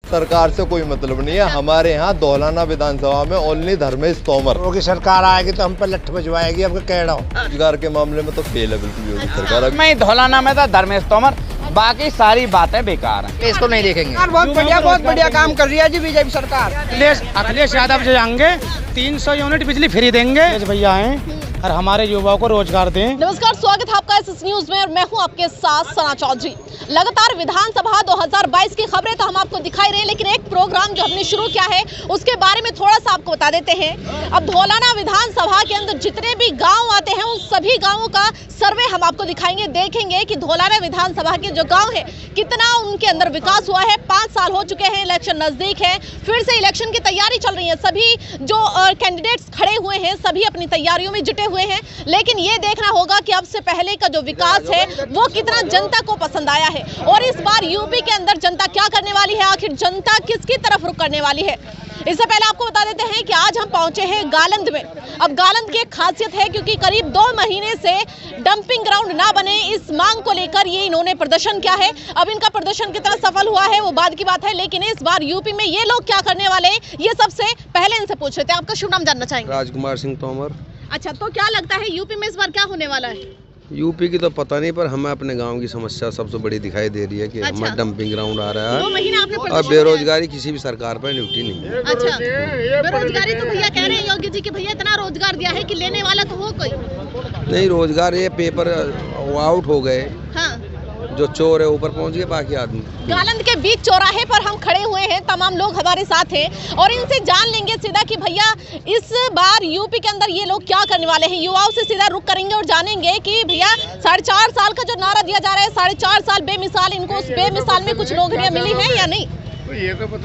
सरकार से कोई मतलब नहीं है। हमारे यहाँ धौलाना विधानसभा में ओनली धर्मेश तोमर की सरकार आएगी तो हम पर लठ बजवाएगी। अब कह रहा हूँ रोजगार के मामले में तो फेल है बिल्कुल योगी सरकार। मैं धौलाना में था धर्मेश तोमर, बाकी सारी बातें बेकार हैं, इसको नहीं देखेंगे। बहुत बढ़िया काम कर रही है जी बीजेपी सरकार। अखिलेश यादव जो आएंगे 300 यूनिट बिजली फ्री देंगे भैया हैं और हमारे युवाओं को रोजगार दें। नमस्कार, स्वागत है आपका इस न्यूज में और मैं हूं आपके साथ सना चौधरी। लगातार विधानसभा 2022 की खबरें तो हम आपको दिखाई रहे हैं, लेकिन एक प्रोग्राम जो हमने शुरू किया है उसके बारे में थोड़ा सा आपको बता देते हैं। अब धौलाना विधानसभा के अंदर जितने भी गांव आते हैं उन सभी गांवों का सर्वे हम आपको दिखाएंगे, देखेंगे कि धौलाना विधानसभा के जो गाँव है कितना उनके अंदर विकास हुआ है। 5 साल हो चुके हैं, इलेक्शन नजदीक है, फिर से इलेक्शन की तैयारी चल रही है। सभी जो कैंडिडेट्स खड़े हुए हैं सभी अपनी तैयारियों में जुटे हुए हैं, लेकिन ये देखना होगा कि अब से पहले का जो विकास है वो कितना जनता को पसंद आया है और इस बार यूपी के अंदर जनता क्या करने वाली है, आखिर जनता किसकी तरफ रुख करने वाली है। इससे पहले आपको बता देते हैं कि आज हम पहुंचे हैं गालंद में। अब गालंद की एक खासियत है क्योंकि करीब 2 महीने से डंपिंग ग्राउंड ना बने, इस मांग को लेकर ये इन्होंने प्रदर्शन किया है। अब इनका प्रदर्शन कितना सफल हुआ है वो बाद की बात है, लेकिन इस बार यूपी में ये लोग क्या करने वाले हैं ये सबसे पहले इनसे पूछ लेते हैं। आपका शुभ नाम जानना चाहेंगे? राजकुमार सिंह तोमर। अच्छा, तो क्या लगता है यूपी में इस बार क्या होने वाला है? यूपी की तो पता नहीं, पर हमें अपने गांव की समस्या सबसे बड़ी दिखाई दे रही है कि हमारा डंपिंग ग्राउंड आ रहा 2 महीने आपने है और बेरोजगारी किसी भी सरकार पर निपटी नहीं है। अच्छा, बेरोजगारी तो भैया कह रहे हैं योगी जी कि भैया इतना रोजगार दिया है कि लेने वाला तो हो कोई नहीं। रोजगार ये पेपर आउट हो गए। हाँ। जो चोर है ऊपर पहुंच गए, बाकी आदमी। गालंद के बीच चौराहे पर हम खड़े हुए हैं, तमाम लोग हमारे साथ हैं और इनसे जान लेंगे सीधा कि भैया इस बार यूपी के अंदर ये लोग क्या करने वाले हैं। युवाओं से सीधा रुख करेंगे और जानेंगे कि भैया 4.5 साल का जो नारा दिया जा रहा है, 4.5 साल बेमिसाल, इनको उस बेमिसाल में कुछ नौकरियां मिली है या नहीं?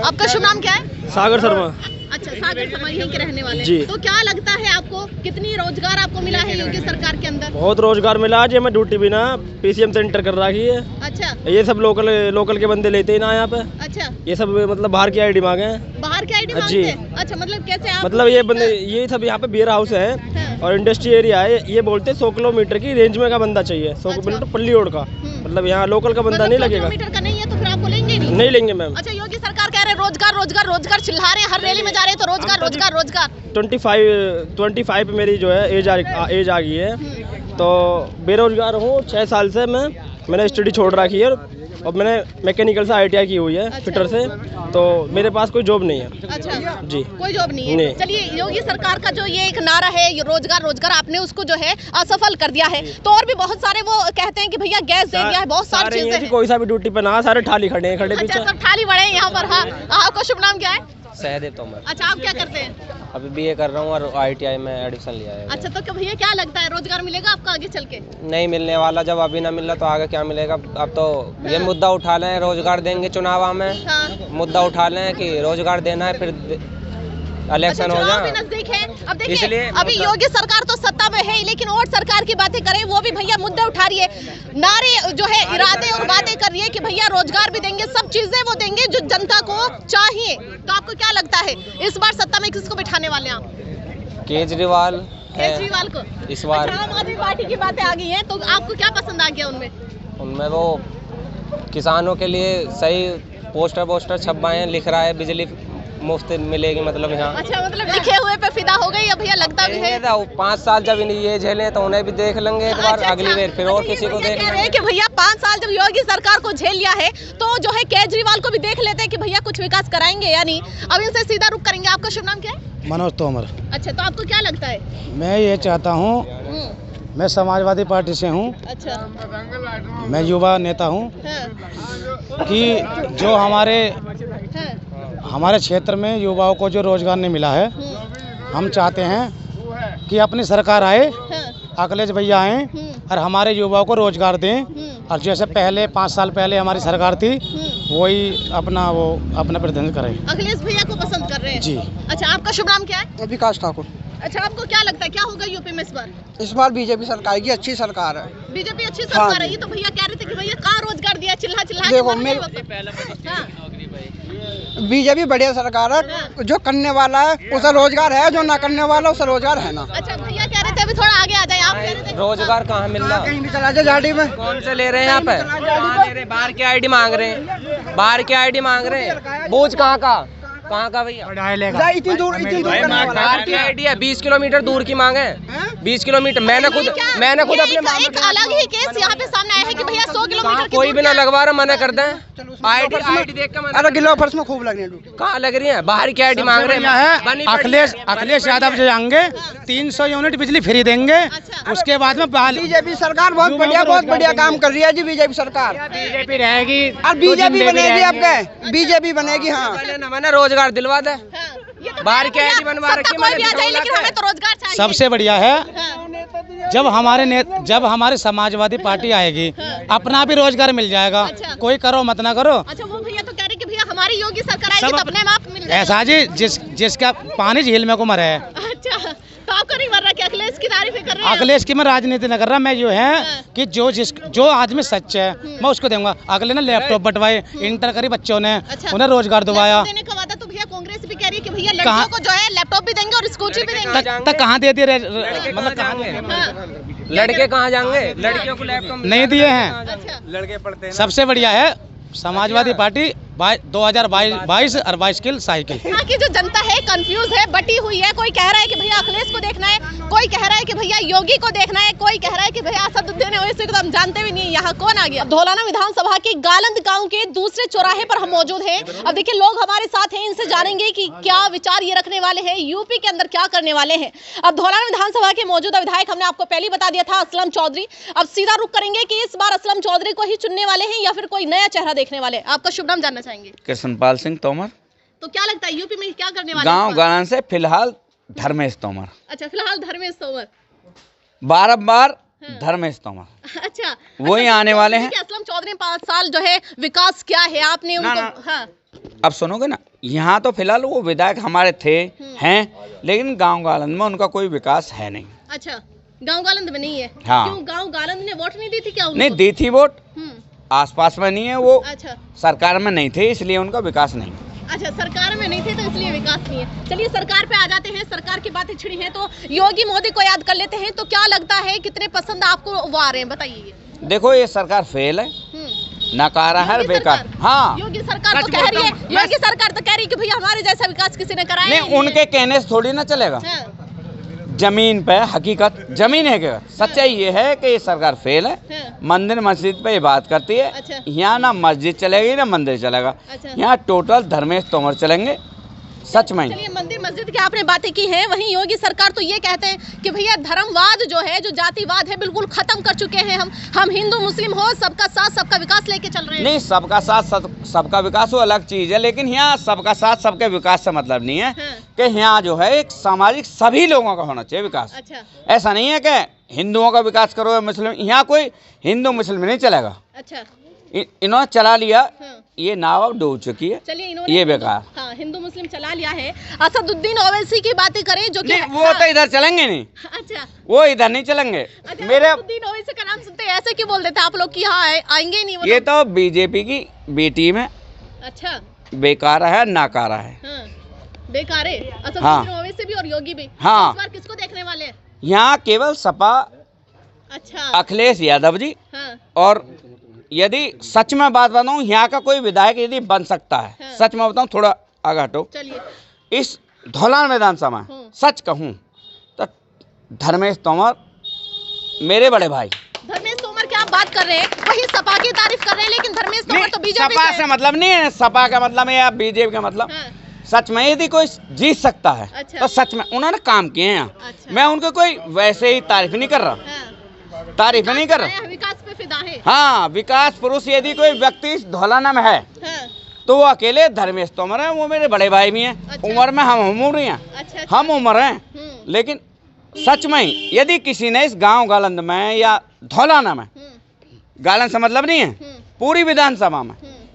आपका शुभ नाम क्या है? सागर शर्मा। अच्छा, सागर शर्मा यहीं के रहने वाले जी। तो क्या लगता है आपको कितनी रोजगार आपको मिला है योगी सरकार के अंदर? बहुत रोजगार मिला। आज मैं ड्यूटी भी ना पीसीएम सेंटर कर रखी है। अच्छा, ये सब लोकल के बंदे लेते हैं ना यहाँ पे। अच्छा, ये सब मतलब बाहर की आईडी मांगे हैं। बाहर की आईडी जी। मांगते हैं? अच्छा, मतलब कैसे आप? मतलब ये बंदे ये सब यहाँ पे बियर हाउस है और इंडस्ट्री एरिया है। ये बोलते 100 किलोमीटर की रेंज में का बंदा चाहिए, 100 किलोमीटर पल्ली ओढ़ का। मतलब यहाँ लोकल का बंदा नहीं लगेगा। किलोमीटर का नहीं है तो फिर आपको लेंगे नहीं लेंगे मैम। अच्छा, योगी सरकार कह रहे हैं रोजगार रोजगार रोजगार, चिल्ला रहे हैं, हर रैली में जा रहे हैं तो रोजगार रोजगार रोजगार। 25 पे मेरी जो है एज आ गई है, तो बेरोजगार हूँ 6 साल से। मैंने स्टडी छोड़ रखी है और मैंने मैकेनिकल से ITI की हुई है। अच्छा। फिटर से, तो मेरे पास कोई जॉब नहीं है। अच्छा जी, कोई जॉब नहीं है। चलिए, योगी सरकार का जो ये एक नारा है रोजगार रोजगार, आपने उसको जो है असफल कर दिया है। तो और भी बहुत सारे वो कहते हैं कि भैया गैस दे दिया है, बहुत सारी चीजें। कोई सा भी ड्यूटी पे ना, सारे ठाली खड़े हैं अच्छा, पीछे। सब ठाली बड़े हैं यहाँ पर। हाँ, आपका शुभ नाम क्या है? सहदेव तोमर। अच्छा, आप क्या करते हैं? अभी BA कर रहा हूँ और ITI में एडमिशन लिया है। अच्छा, तो भैया क्या लगता है रोजगार मिलेगा आपका आगे चल के? नहीं मिलने वाला, जब अभी ना मिला तो आगे क्या मिलेगा। अब तो ये मुद्दा उठा लें, रोजगार देंगे चुनाव में। हाँ। मुद्दा उठा लें कि रोजगार देना है, फिर इलेक्शन हो जाए। नजदीक है। अब देखिए, अभी योगी सरकार तो सत्ता में है, लेकिन और सरकार की बातें करें वो भी भैया मुद्दे उठा रही है, नारे जो है इरादे और बातें कर रही है कि भैया रोजगार भी देंगे, सब चीजें वो देंगे जो जनता को चाहिए। तो आपको क्या लगता है इस बार सत्ता में किसको बिठाने वाले हैं आप? केजरीवाल को इस बार। अच्छा, आम आदमी पार्टी की बातें आ गई हैं, तो आपको क्या पसंद आ गया उनमें? उनमें वो किसानों के लिए सही पोस्टर छपवाए हैं, लिख रहा है बिजली मुफ्त मिलेगी, मतलब यहाँ। अच्छा, मतलब लिखे हुए पे फिदा हो गई। अब भैया लगता भी है 5 साल जब ये झेले तो उन्हें भी देख लेंगे एक बार। अच्छा, अगली बार फिर और किसी को देख लेंगे कि भैया 5 साल जब योगी सरकार को झेल लिया है तो जो है केजरीवाल को भी देख लेते हैं कि भैया कुछ विकास कराएंगे या नहीं। अब इनसे सीधा रुख करेंगे। आपका शुभ नाम क्या है? मनोज तोमर। अच्छा, तो आपको क्या लगता है? मैं ये चाहता हूँ, मैं समाजवादी पार्टी से हूँ। अच्छा, मैं युवा नेता हूँ। हाँ। कि जो हमारे क्षेत्र में युवाओं को जो रोजगार नहीं मिला है, हम चाहते हैं कि अपनी सरकार आए, अखिलेश भैया आए और हमारे युवाओं को रोजगार दें और जैसे पहले 5 साल पहले हमारी सरकार थी वही अपना प्रदर्शन करें। अखिलेश भैया को पसंद कर रहे हैं जी। अच्छा, आपका शुभ नाम क्या है? विकास ठाकुर। अच्छा, आपको क्या लगता है क्या होगा यूपी में इस बार? इस बार बीजेपी सरकार की अच्छी सरकार है। बीजेपी अच्छी सरकार है। ये तो भैया कह रहे थे कि भैया कहाँ रोजगार दिया, चिल्ला चिल्ला। देखो, बीजेपी बढ़िया सरकार है। जो करने वाला है उसे रोजगार है, जो ना करने वाला उसे रोजगार है ना। अच्छा, भैया कह रहे थे अभी थोड़ा आगे आ जाए, आप कह रहे थे रोजगार कहाँ मिल रहा? कहीं भी चला जाए गाड़ी में, कौन से ले रहे हैं यहाँ पे? कहाँ ले रहे हैं? बाहर की आईडी मांग रहे हैं, बाहर की आईडी मांग रहे हैं। बूझ कहाँ का भैया? इतनी दूर बाहर की आईडी है, 20 किलोमीटर दूर की मांगे, 20 किलोमीटर। मैंने खुद अपने एक अलग ही केस यहाँ पे सामने आया है कि भैया 100 किलोमीटर की कोई दूर भी ना क्या- लगवा रहा, मना कर दें। आईडी देख कर अरे गिलो फर्श में खूब लग रही है। कहाँ लग रही है? बाहर की आईडी मांग रहे हैं। अखिलेश यादव जो आएंगे 300 यूनिट बिजली फ्री देंगे। उसके बाद में बीजेपी सरकार बहुत बढ़िया काम कर रही है जी। बीजेपी सरकार बीजेपी रहेगी और बीजेपी बनेगी, आपके बीजेपी बनेगी। हाँ, मैंने रोजगार दिलवा दे, ये तो बाहर की आईडी बनवा रखी कोई भी आ जाए, लेकिन हमें तो रोजगार चाहिए। सबसे बढ़िया है हाँ। जब हमारे समाजवादी पार्टी आएगी, अपना भी रोजगार मिल जाएगा। अच्छा। कोई करो मत ना करो। अच्छा, वो भैया तो कह रहे कि भैया हमारी योगी सरकार आएगी तो अपने आप मिल जाएगा। ऐसा जी जिसका पानी झील में को मरे है। अच्छा, तो आपको नहीं मर रहा कि अखिलेश की तारीफ कर रहे हैं? अखिलेश की मैं राजनीति न कर रहा, मैं जो है कि जो आदमी सच है मैं उसको दूंगा। अगले ने लैपटॉप बंटवाए, इंटर करी बच्चों ने, अच्छा। उन्हें रोजगार दिलवाया। देने का वादा तो भैया कांग्रेस भी कह रही है कि भैया लड़कियों को जो है लैपटॉप भी देंगे और स्कूटी भी देंगे। तक कहाँ दे दिए मतलब कहाँ हाँ। लड़के कहाँ जाएंगे? लड़कियों को लैपटॉप नहीं दिए हैं। अच्छा, लड़के पढ़ते हैं। सबसे बढ़िया है समाजवादी पार्टी 2022 और 22 की साइकिल। यहाँ की जो जनता है कंफ्यूज है, बटी हुई है। कोई कह रहा है कि भैया अखिलेश को देखना है, कोई कह रहा है कि भैया योगी को देखना है, कोई कह रहा है कि भैया असदुद्दीन ओवैसी को तो हम जानते भी नहीं यहाँ कौन आ गया। धौलाना विधानसभा के गालंद गांव के दूसरे चौराहे पर हम मौजूद हैं। अब देखिए लोग हमारे साथ हैं, इनसे जानेंगे कि क्या विचार ये रखने वाले हैं, यूपी के अंदर क्या करने वाले हैं। अब धौलाना विधानसभा के मौजूदा विधायक हमने आपको पहले बता दिया था, असलम चौधरी। अब सीधा रुख करेंगे कि इस बार असलम चौधरी को ही चुनने वाले हैं या फिर कोई नया चेहरा देखने वाले। आपका शुभ नाम जानना चाहेंगे? कृष्णपाल सिंह तोमर, तो क्या लगता है यूपी में क्या करने वाले हैं गांव इस बार? गालन से फिलहाल धर्मेश तोमर, अच्छा, फिलहाल धर्मेश तोमर। बार धर्मेश तोमर अच्छा, वही आने वाले हैं। असलम चौधरी 5 साल जो है विकास क्या है आपने उनको? हाँ, अब सुनोगे ना, यहाँ तो फिलहाल वो विधायक हमारे थे हैं, लेकिन गांव गालन में उनका कोई विकास है नहीं। अच्छा, गांव गालंद में नहीं है। हाँ। क्यों गांव गालंद ने वोट नहीं दी थी क्या उनको? नहीं दी थी वोट, हम्म, आसपास में नहीं है वो, अच्छा सरकार में नहीं थे इसलिए उनका विकास नहीं। अच्छा, सरकार में नहीं थे तो इसलिए विकास नहीं है। चलिए सरकार पे आ जाते हैं। सरकार की बातें छिड़ी हैं तो योगी मोदी को याद कर लेते हैं। तो क्या लगता है कितने पसंद आपको वो आ रहे हैं, बताइए। देखो ये सरकार फेल है, नकारा है, बेकार। हाँ, योगी सरकार तो कह रही है, योगी सरकार तो कह रही है कि भैया हमारे जैसा विकास किसी ने कराया नहीं, उनके कहने से थोड़ी ना चलेगा। हाँ, जमीन पे हकीकत जमीन है क्या? सच्चाई ये है कि ये सरकार फेल है। हाँ। मंदिर मस्जिद पे ये बात करती है। अच्छा। यहाँ ना मस्जिद चलेगी ना मंदिर चलेगा। अच्छा। यहाँ टोटल धर्मेश तोमर चलेंगे, सच में। चलिए मंदिर मस्जिद की आपने बातें की हैं, वहीं योगी सरकार तो ये कहते हैं कि भैया धर्मवाद जो है, जो जातिवाद है, बिल्कुल खत्म कर चुके हैं हम हिंदू मुस्लिम हो, सबका साथ सबका विकास लेके चल रहे हैं। नहीं, सबका साथ सबका विकास वो अलग चीज है, लेकिन यहाँ सबका साथ सबके विकास से मतलब नहीं है। हाँ। कि यहाँ जो है एक सामाजिक सभी लोगों का होना चाहिए विकास। अच्छा, ऐसा नहीं है कि हिंदुओं का विकास करो या मुस्लिम, यहाँ कोई हिंदू मुस्लिम नहीं चलेगा। अच्छा, इन्होंने चला लिया, हाँ। ये नाव अब डूब चुकी है। चलिए इन्होंने ये बेकार। हाँ, हिंदू मुस्लिम चला लिया है। असदुद्दीन ओवैसी की बातें करें जो कि नहीं, वो तो इधर चलेंगे नहीं, अच्छा, वो इधर नहीं चलेंगे। अच्छा, मेरे असदुद्दीन ओवैसी का नाम सुनते हैं ऐसे क्यों बोल देते हैं आप लोग कि हाँ आएंगे ही नहीं वो ये लोग? तो बीजेपी की बेटी में अच्छा, बेकार है, नाकारा है। हाँ, बेकार है। असदुद्दीन हाँ। ओवैसी भी और योगी भी। हाँ। तो इस बार किसको देखने वाले हैं? यहाँ केवल सपा, अच्छा, अखिलेश यादव जी, हाँ, और यदि सच में बात बताऊँ, यहाँ का कोई विधायक यदि बन सकता है, हाँ। सच में बताऊँ, थोड़ा आगे हटो, चलिए, इस धौलाना विधानसभा में सच कहूँ तो धर्मेश तोमर मेरे बड़े भाई। धर्मेश तोमर की आप बात कर रहे हैं, वही सपा की तारीफ कर रहे हैं, लेकिन धर्मेश तोमर तो बीजेपी सपा से मतलब नहीं है, सपा का मतलब है या बीजेपी का मतलब। हाँ, सच में यदि कोई जीत सकता है अच्छा। तो सच में उन्होंने काम किए हैं यहाँ। अच्छा। मैं उनके कोई वैसे ही तारीफ नहीं कर रहा, हाँ, तारीफ नहीं कर रहा। विकास पे फिदा है। हाँ, विकास पुरुष यदि कोई व्यक्ति इस धौलाना में है हाँ, तो वो अकेले धर्मेश तोमर है। वो मेरे बड़े भाई भी हैं। अच्छा। उम्र में हम उम्र हैं, अच्छा, हम उम्र हैं, लेकिन सच में ही यदि किसी ने इस गांव गालंद में या धौलाना में, गालन से मतलब नहीं है, पूरी विधानसभा में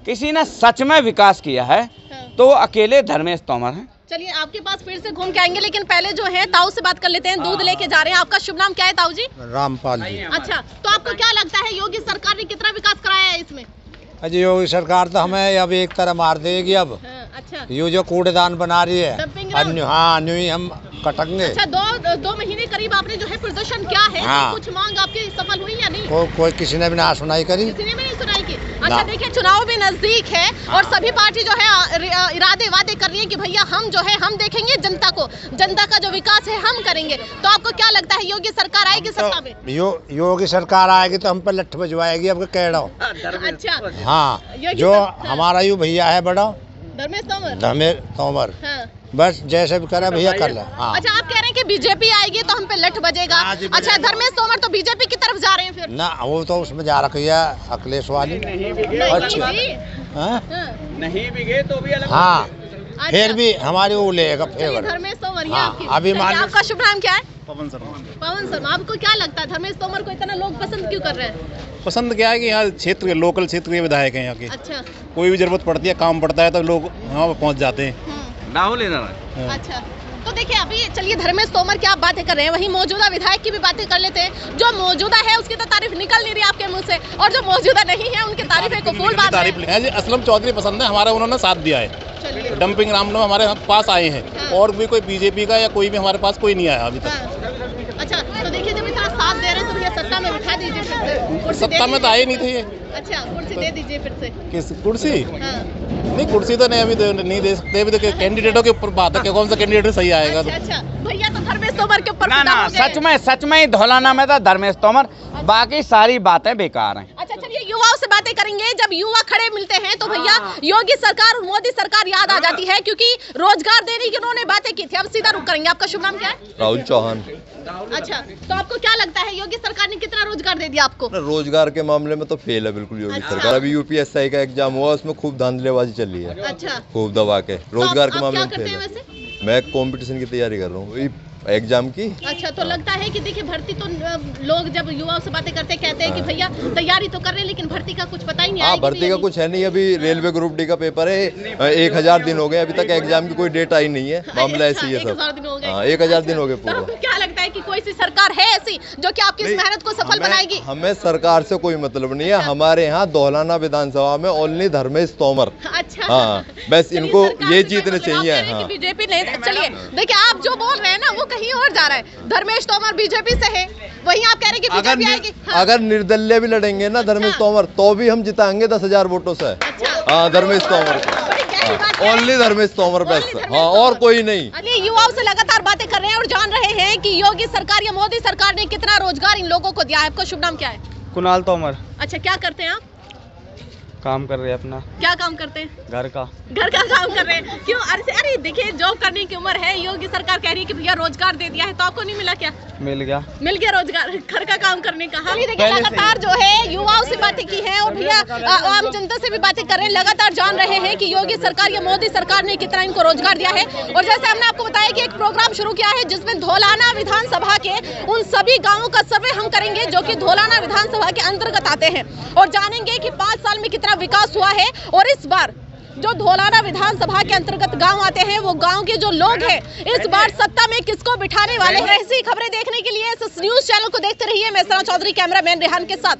किसी ने सच में विकास किया है तो वो अकेले धर्मेश तोमर हैं। चलिए आपके पास फिर से घूम के आएंगे, लेकिन पहले जो है ताऊ से बात कर लेते हैं। दूध लेके जा रहे हैं। आपका शुभ नाम क्या है ताऊ जी? रामपाल जी। अच्छा, तो आपको क्या लगता है योगी सरकार ने कितना विकास कराया है इसमें? अजय योगी सरकार तो हमें अब एक तरह मार देगी। अब हाँ, अच्छा, ये जो कूड़ेदान बना रही है, डंपिंग ग्राउंड। हाँ न्यू ही हम कटेंगे। अच्छा, दो महीने करीब करीब आपने जो है प्रदर्शन किया है, हाँ। तो कुछ मांग आपकी सफल हुई या नहीं? कोई किसी ने भी ना सुनाई करी। किसी ने भी नहीं सुनाई की। अच्छा देखिए, चुनाव भी नजदीक है और सभी पार्टी जो है इरादे वादे कर रही है कि भैया हम जो है हम देखेंगे जनता को, जनता का जो विकास है हम करेंगे। तो आपको क्या लगता है योगी सरकार आएगी सत्ता में? योगी सरकार आएगी तो हम पे लठ बजवाएगी, अब कह रहा हूँ। अच्छा हाँ, योगी जो सर- हमारा यू भैया है बड़ा धर्मेश तोमर। धर्मेश तोमर, हाँ। बस जैसे भी करे भैया कर ले। हाँ। अच्छा, आप कह रहे हैं कि बीजेपी आएगी तो हम पे लठ बजेगा। हाँ जी, अच्छा, धर्मेश तोमर तो बीजेपी की तरफ जा रहे हैं फिर? ना, वो तो उसमें जा रखी है अखिलेश वाली। अच्छा। जी। हाँ? हाँ। नहीं भी गए तो भी अलग। हाँ, अच्छा। फिर भी हमारी वो लेगा चलिए, फेवर। धर्मेश तोमर ये हाँ, आपकी। अभी चलिए, मान लो- आपका शुभ नाम क्या है? पवन शर्मा। पवन शर्मा। आपको क्या लगता है धर्मेश तोमर को इतना लोग पसंद क्यों कर रहे हैं? पसंद क्या है कि यहाँ क्षेत्र के लोकल क्षेत्र के विधायक हैं यहाँ के। अच्छा। कोई भी जरूरत पड़ती है, काम पड़ता है तो लोग वहाँ पर पहुँच जाते हैं। राहुल इधर। अच्छा, तो देखिए अभी चलिए धर्मेश तोमर की आप बातें कर रहे हैं, वहीं मौजूदा विधायक की भी बातें कर लेते हैं। जो मौजूदा है उसकी तो तारीफ निकल नहीं रही आपके मुंह से, और जो मौजूदा नहीं है उनकी तारीफें कबूल बात तारीफ है। है जी, असलम चौधरी पसंद है हमारा, उन्होंने साथ दिया है। चलिए। डंपिंग राम हमारे पास आए हैं। हाँ। और भी कोई बीजेपी का या कोई भी हमारे पास कोई नहीं आया अभी तक। हाँ। अच्छा, तो देखिए जब इतना साथ दे रहे हैं तो भैया सत्ता में बिठा दीजिए फिर से। कुर्सी दे सत्ता में तो आए नहीं थे ये। अच्छा, कुर्सी दे दीजिए फिर से। किस कुर्सी? हाँ। नहीं, कुर्सी तो नहीं, अभी तो नहीं दे सकते। अभी तो कैंडिडेटों के ऊपर बात है कि कौन सा कैंडिडेट सही आएगा। अच्छा अच्छा, भैया तो धर्मेश तोमर के ऊपर ना फिदा ना, हो गए। सच में ही धौलाना में था धर्मेश तोमर, बाकी सारी बातें बेकार हैं। अच्छा चलिए, युवाओं से बातें करेंगे। जब युवा खड़े मिलते हैं तो भैया योगी सरकार और मोदी सरकार याद आ जाती है, क्योंकि रोजगार देने की उन्होंने बातें की थी। अब सीधा रुक करेंगे। आपका शुभ नाम क्या है? राहुल चौहान। अच्छा, तो आपको क्या लगता है योगी सरकार ने कितना रोजगार दे दिया आपको? रोजगार के मामले में तो फेल है बिल्कुल योगी अच्छा। सरकार। अभी यूपीएससी का एग्जाम हुआ, उसमें खूब धांधलेबाजी चल रही है, अच्छा, खूब दबा के। रोजगार तो के आप मामले क्या में करते फेल हैं है। वैसे? मैं कंपटीशन की तैयारी कर रहा हूँ एग्जाम की। अच्छा, तो लगता है कि देखिए भर्ती तो लोग जब युवाओं से बातें करते कहते हैं कि भैया तैयारी तो कर रहे हैं लेकिन भर्ती का कुछ पता ही नहीं। हाँ, आएगी भर्ती भी या का नहीं? कुछ है नहीं। अभी रेलवे ग्रुप डी का पेपर है, 1000 दिन हो गए, अभी तक एग्जाम की कोई डेट आई नहीं है। मामला ऐसी है सब। 1000 दिन हो गए। हाँ, 1000 दिन हो गए तो पूरा। आपको क्या लगता है कि कोई सी सरकार है ऐसी जो कि आपकी इस नहीं, मेहनत को सफल बनाएगी? हमें सरकार से कोई मतलब नहीं है। हमारे यहाँ दौलाना विधानसभा में ओनली धर्मेश तोमर। अच्छा। हाँ, बस चलिए, इनको सरकार ये से जीतने मतलब आप चाहिए। कह रहे हैं हाँ। कि बीजेपी नहीं। चलिए देखिए, आप जो बोल रहे हैं ना वो कहीं और जा रहा है। धर्मेश तोमर बीजेपी से है, वहीं आप कह रहे हैं कि बीजेपी आएगी। हाँ। अगर निर्दलीय भी लड़ेंगे ना धर्मेश हाँ। तोमर, तो भी हम जिताएंगे 10,000 वोटों से। अच्छा। हाँ, धर्मेश तोमर बड़ी गहरी बात है। ओनली धर्मेश तोमर Only बस। धर्मेश हाँ, तोमर। और कोई नहीं। अरे युवाओं से लगातार बातें कर रहे हैं और जान रहे हैं कि योगी सरकार या मोदी सरकार ने कितना रोजगार इन लोगों को दिया है। आपका शुभ नाम क्या है? कुणाल तोमर। अच्छा, क्या करते हैं आप? काम कर रहे हैं अपना क्या काम करते हैं? घर का। घर का काम कर रहे हैं। क्यों? अरे देखिए, जॉब करने की उम्र है, योगी सरकार कह रही है कि भैया रोजगार दे दिया है, तो आपको नहीं मिला क्या? मिल गया। मिल गया रोजगार, घर का काम करने का। हाँ, देखिए लगातार जो है युवाओं से बातें की है और भैया आम जनता से भी बातें कर रहे हैं। लगातार जान रहे हैं कि योगी सरकार या मोदी सरकार ने कितना इनको रोजगार दिया है। और जैसे हमने आपको बताया कि एक प्रोग्राम शुरू किया है जिसमें धौलाना विधानसभा के उन सभी गाँवों का सर्वे हम करेंगे जो कि धौलाना विधानसभा के अंतर्गत आते हैं, और जानेंगे कि 5 साल में कितना विकास हुआ है। और इस बार जो धौलाना विधानसभा के अंतर्गत गांव आते हैं, वो गांव के जो लोग हैं इस बार सत्ता में किसको बिठाने वाले हैं। ऐसी खबरें देखने के लिए इस न्यूज चैनल को देखते रहिए। मैं सना चौधरी, कैमरामैन रेहान के साथ।